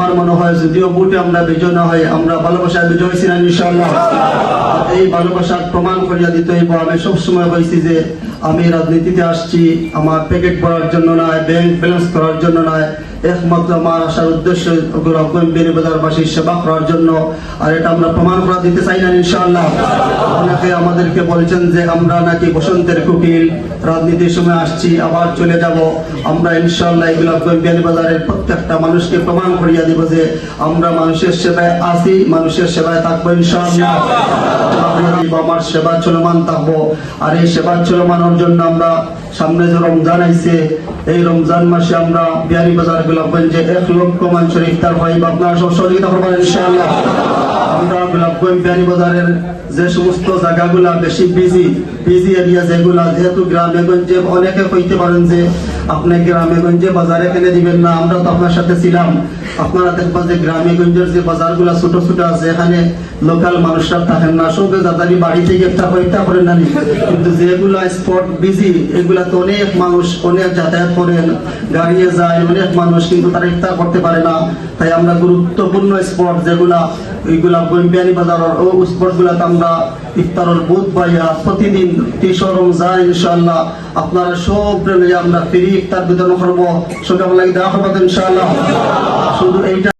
আমার মনে হয় যদিও ভোটে আমরা বিজয় না হয়, আমরা ভালোবাসায় বিজয় হয়েছি না ইনশাআল্লাহ। এই ভালোবাসার প্রমাণ করিয়া দিতে হইব। আমি সবসময় বলছি যে আমি রাজনীতিতে আসছি আমার প্যাকেট করার জন্য নয়, ব্যাংক ব্যালেন্স করার জন্য নয়, একমাত্র আমার আসার উদ্দেশ্য বিয়ানীবাজারবাসীর সেবা করার জন্য। আর এটা আমরা প্রমাণ করা দিতে চাই না ইনশাআল্লাহ। অনেকে আমাদেরকে বলছেন যে আমরা নাকি বসন্তের কুকিল, রাজনীতির সময় আসছি আবার চলে যাব। আমরা ইনশাআল্লাহ এগুলো বিয়ানীবাজারের প্রত্যেকটা মানুষকে প্রমাণ করিয়া দিব যে আমরা মানুষের সেবায় আছি, মানুষের সেবায় থাকবো ইনশাআল্লাহ। আমার সেবা চলমান থাকবো। আর এই সেবা চলমানের জন্য আমরা সামনে যে রমজান আইছে, এই রমজান মাসে আমরা বিয়ানীবাজার গোলাপগঞ্জে 1 লক্ষ মানুষের ইফতার পাইব। আপনারা সব সহযোগিতা করবেন ইনশাআল্লাহ। আমরা গোলাপগঞ্জ বিয়ানীবাজারের যে সমস্ত জায়গাগুলা বেশি বিজি এরিয়া যেগুলা, যেহেতু গ্রামে গঞ্জে অনেকে কইতে পারেন যে আপনি গ্রামে গঞ্জে বাজারে কেনে দিবেন না, আমরা তো আপনার সাথে ছিলাম। আপনারা দেখবেন যে গ্রামে গঞ্জের যে বাজারগুলা ছোট ছোট আছে, এখানে লোকাল মানুষরা থাকেন না, সবে দাদারি বাড়ি থেকে একটা পরীক্ষা করেন না। কিন্তু যেগুলা স্পট বিজি, এগুলা তো অনেক মানুষ অনেক যাতায়াত করেন, গাড়িয়ে যায় অনেক মানুষ, কিন্তু তারা ইফতার করতে পারে না। তাই আমরা গুরুত্বপূর্ণ স্পট যেগুলা, ওইগুলা বিয়ানীবাজার ও স্পট গুলাতে আমরা ইফতারের বুথ পাইয়া প্রতিদিন 30 রমজান ইনশাআল্লাহ আপনারা সব আমরা ফ্রি ইফতার বিতরণ করবো। সকাল লাগে দেওয়া হবে ইনশাআল্লাহ। শুধু এইটা